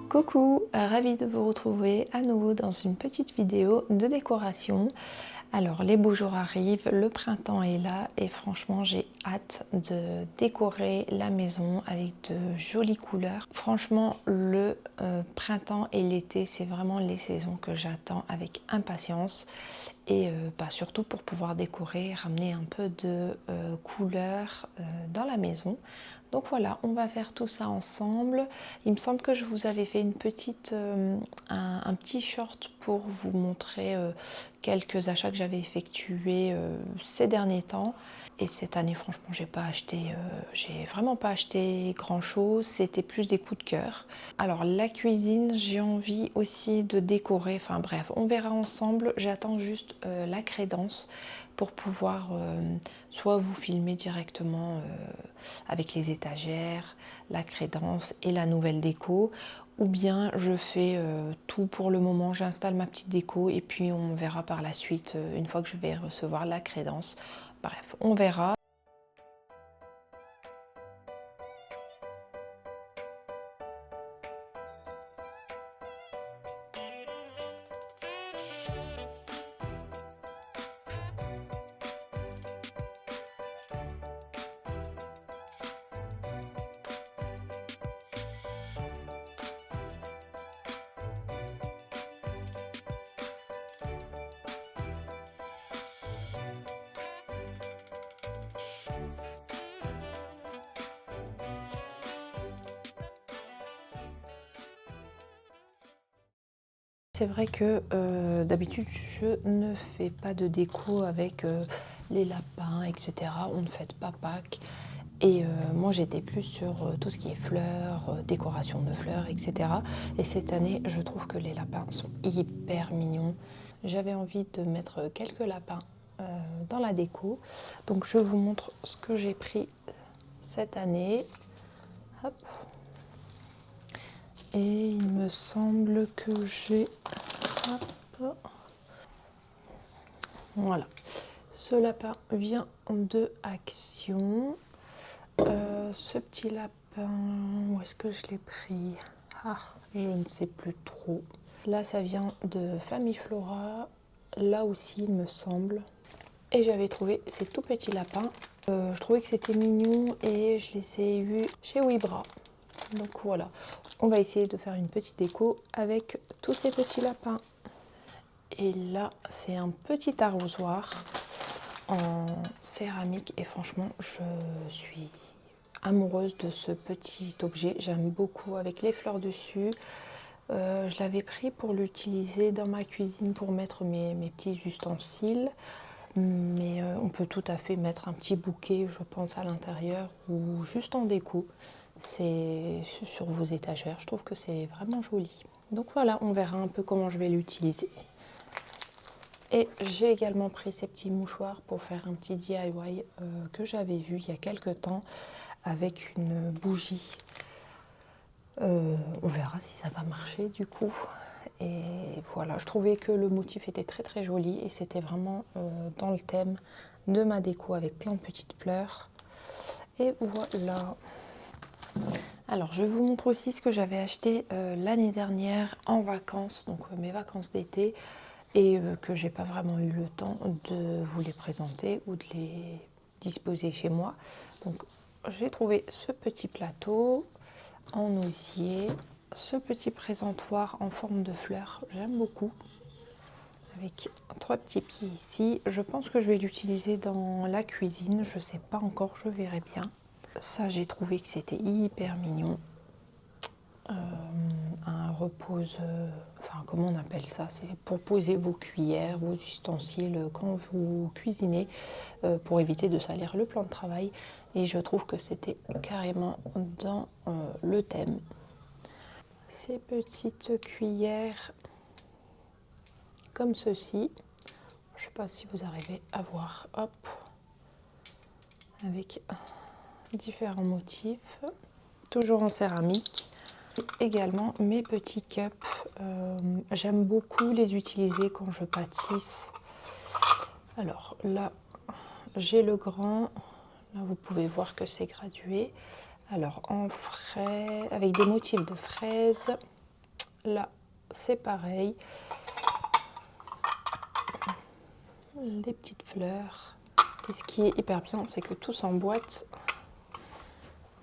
Coucou, ravie de vous retrouver à nouveau dans une petite vidéo de décoration. Alors les beaux jours arrivent, le printemps est là et franchement j'ai hâte de décorer la maison avec de jolies couleurs. Franchement le printemps et l'été c'est vraiment les saisons que j'attends avec impatience et surtout pour pouvoir décorer, ramener un peu de couleurs dans la maison. Donc voilà, on va faire tout ça ensemble. Il me semble que je vous avais fait une petite, un petit short pour vous montrer quelques achats que j'avais effectués ces derniers temps. Et cette année, franchement, j'ai vraiment pas acheté grand chose. C'était plus des coups de cœur. Alors la cuisine, j'ai envie aussi de décorer. Enfin bref, on verra ensemble. J'attends juste la crédence pour pouvoir soit vous filmer directement avec les étagères, la crédence et la nouvelle déco, ou bien je fais tout pour le moment, j'installe ma petite déco et puis on verra par la suite une fois que je vais recevoir la crédence. Bref, on verra. C'est vrai que d'habitude je ne fais pas de déco avec les lapins, etc. On ne fête pas Pâques. Et moi j'étais plus sur tout ce qui est fleurs, décoration de fleurs, etc. Et cette année je trouve que les lapins sont hyper mignons. J'avais envie de mettre quelques lapins dans la déco. Donc je vous montre ce que j'ai pris cette année. Hop. Et il me semble que j'ai... Voilà. Ce lapin vient de Action. Ce petit lapin, où est-ce que je l'ai pris? Je ne sais plus trop. Là, ça vient de Famille Flora. Là aussi, il me semble. Et j'avais trouvé ces tout petits lapins. Je trouvais que c'était mignon et je les ai eus chez Wibra. Donc voilà, on va essayer de faire une petite déco avec tous ces petits lapins. Et là, c'est un petit arrosoir en céramique et franchement, je suis amoureuse de ce petit objet. J'aime beaucoup avec les fleurs dessus. Je l'avais pris pour l'utiliser dans ma cuisine pour mettre mes petits ustensiles. Mais on peut tout à fait mettre un petit bouquet, je pense, à l'intérieur ou juste en déco. C'est sur vos étagères. Je trouve que c'est vraiment joli. Donc voilà, on verra un peu comment je vais l'utiliser. Et j'ai également pris ces petits mouchoirs pour faire un petit DIY que j'avais vu il y a quelques temps avec une bougie. On verra si ça va marcher du coup. Et voilà, je trouvais que le motif était très très joli et c'était vraiment dans le thème de ma déco avec plein de petites fleurs. Et voilà. Alors je vous montre aussi ce que j'avais acheté l'année dernière en vacances, donc mes vacances d'été, et que j'ai pas vraiment eu le temps de vous les présenter ou de les disposer chez moi. Donc j'ai trouvé ce petit plateau en osier, ce petit présentoir en forme de fleurs, j'aime beaucoup, avec 3 petits pieds ici. Je pense que je vais l'utiliser dans la cuisine, je sais pas encore, je verrai bien. Ça, j'ai trouvé que c'était hyper mignon. Un repose, enfin comment on appelle ça? C'est pour poser vos cuillères, vos ustensiles quand vous cuisinez, pour éviter de salir le plan de travail. Et je trouve que c'était carrément dans le thème. Ces petites cuillères comme ceci. Je ne sais pas si vous arrivez à voir. Hop, avec différents motifs, toujours en céramique. Et également mes petits cups, j'aime beaucoup les utiliser quand je pâtisse. Alors là, j'ai le grand, là vous pouvez voir que c'est gradué. Alors en frais, avec des motifs de fraises, Là, c'est pareil. Les petites fleurs. Et ce qui est hyper bien, c'est que tout s'emboîte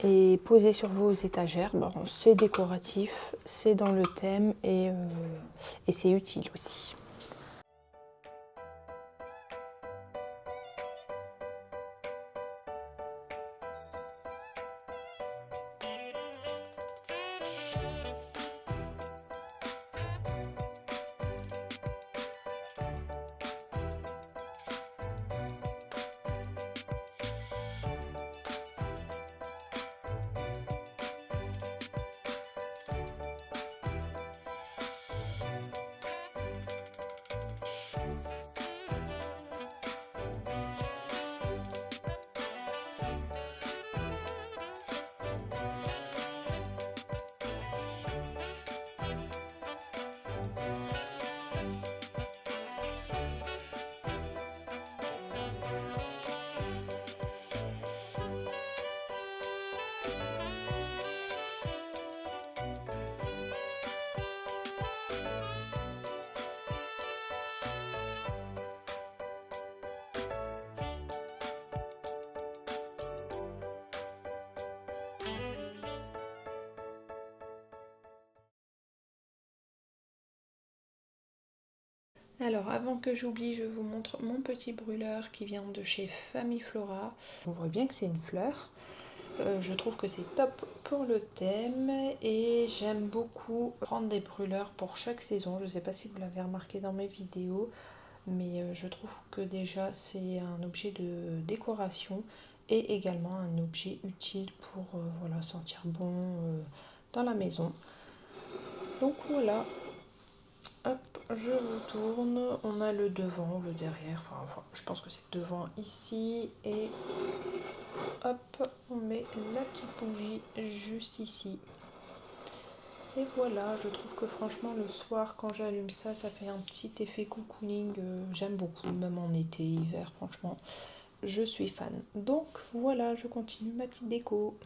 et posé sur vos étagères. Bon, c'est décoratif, c'est dans le thème et c'est utile aussi. Alors avant que j'oublie, je vous montre mon petit brûleur qui vient de chez Famille Flora. On voit bien que c'est une fleur. Je trouve que c'est top pour le thème et j'aime beaucoup prendre des brûleurs pour chaque saison. Je ne sais pas si vous l'avez remarqué dans mes vidéos, mais je trouve que déjà c'est un objet de décoration et également un objet utile pour voilà, sentir bon dans la maison. Donc voilà. Hop, je retourne, on a le devant, le derrière, enfin je pense que c'est le devant ici, et hop, on met la petite bougie juste ici. Et voilà, je trouve que franchement le soir quand j'allume ça, ça fait un petit effet cocooning, j'aime beaucoup, même en été, hiver, franchement, je suis fan. Donc voilà, je continue ma petite déco.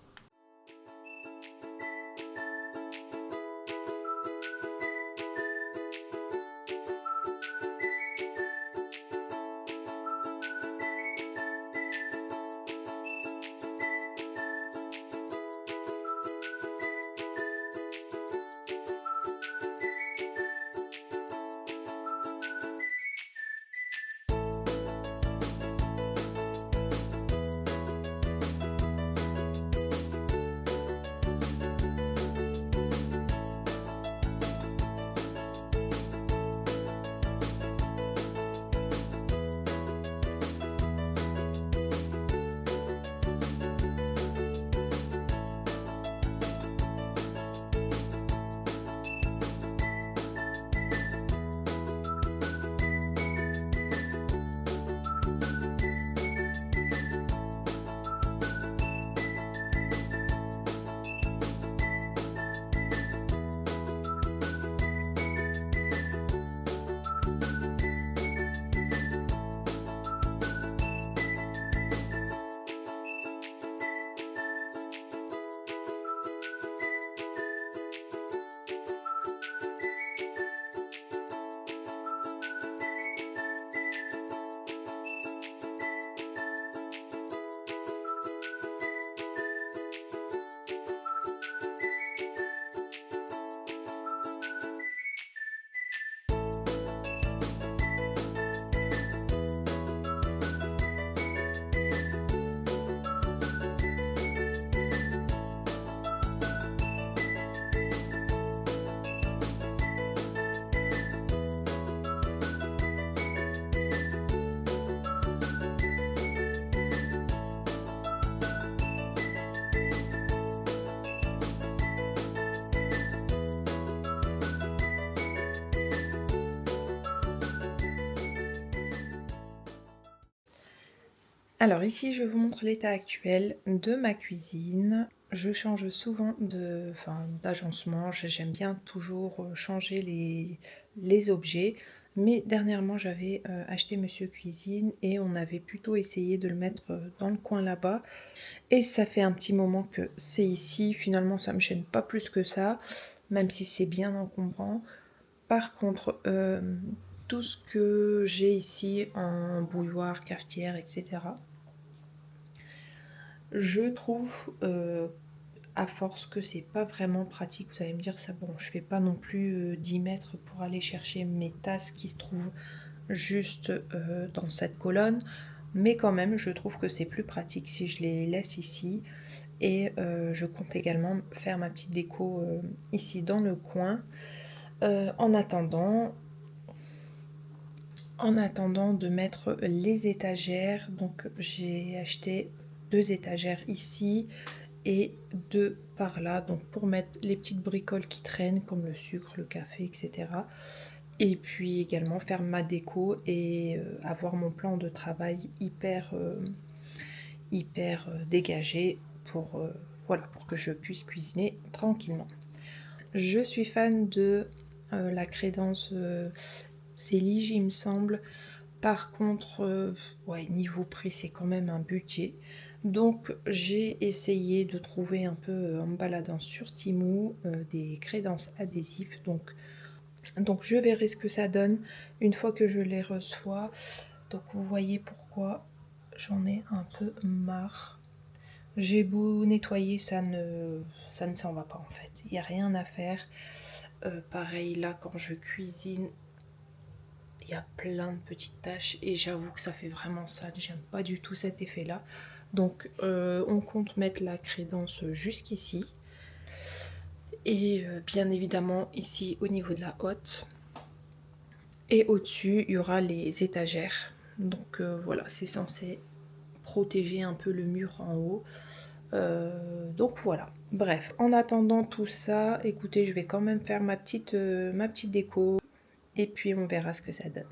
Alors ici, je vous montre l'état actuel de ma cuisine. Je change souvent d'agencement, j'aime bien toujours changer les objets. Mais dernièrement, j'avais acheté Monsieur Cuisine et on avait plutôt essayé de le mettre dans le coin là-bas. Et ça fait un petit moment que c'est ici, finalement ça me gêne pas plus que ça. même si c'est bien encombrant. Par contre, tout ce que j'ai ici en bouilloire, cafetière, etc., je trouve à force que c'est pas vraiment pratique. Vous allez me dire ça, bon, je fais pas non plus 10 mètres pour aller chercher mes tasses qui se trouvent juste dans cette colonne, mais quand même je trouve que c'est plus pratique si je les laisse ici. Et je compte également faire ma petite déco ici dans le coin en attendant de mettre les étagères. Donc j'ai acheté 2 étagères ici et 2 par là, donc pour mettre les petites bricoles qui traînent comme le sucre, le café, etc. Et puis également faire ma déco et avoir mon plan de travail hyper dégagé pour, voilà, pour que je puisse cuisiner tranquillement. Je suis fan de la crédence Célige, il me semble. Par contre, ouais, niveau prix, c'est quand même un budget. Donc j'ai essayé de trouver un peu en me baladant sur Temu des crédences adhésifs. Donc je verrai ce que ça donne une fois que je les reçois. Donc vous voyez pourquoi j'en ai un peu marre. J'ai beau nettoyer, ça ne s'en va pas en fait. Il n'y a rien à faire. Pareil là, quand je cuisine, il y a plein de petites taches et j'avoue que ça fait vraiment sale. J'aime pas du tout cet effet là. Donc on compte mettre la crédence jusqu'ici. Et bien évidemment ici au niveau de la hotte. Et au-dessus, il y aura les étagères. Donc voilà, c'est censé protéger un peu le mur en haut. Donc voilà. Bref, en attendant tout ça, écoutez, je vais quand même faire ma petite déco. Et puis on verra ce que ça donne.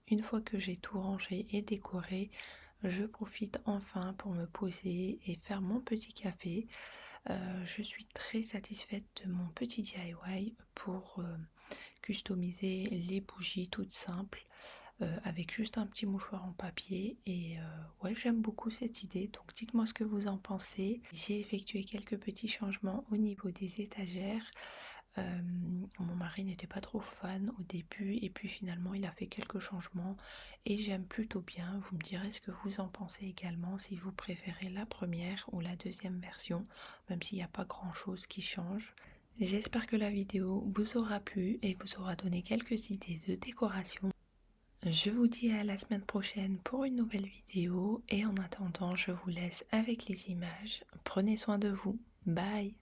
une fois que j'ai tout rangé et décoré, je profite enfin pour me poser et faire mon petit café. Je suis très satisfaite de mon petit DIY pour customiser les bougies toutes simples avec juste un petit mouchoir en papier et ouais, j'aime beaucoup cette idée, donc dites-moi ce que vous en pensez. J'ai effectué quelques petits changements au niveau des étagères. Mon mari n'était pas trop fan au début et puis finalement il a fait quelques changements et j'aime plutôt bien. Vous me direz ce que vous en pensez également, si vous préférez la première ou la deuxième version, même s'il n'y a pas grand chose qui change. J'espère que la vidéo vous aura plu et vous aura donné quelques idées de décoration. Je vous dis à la semaine prochaine pour une nouvelle vidéo et en attendant je vous laisse avec les images. Prenez soin de vous. Bye!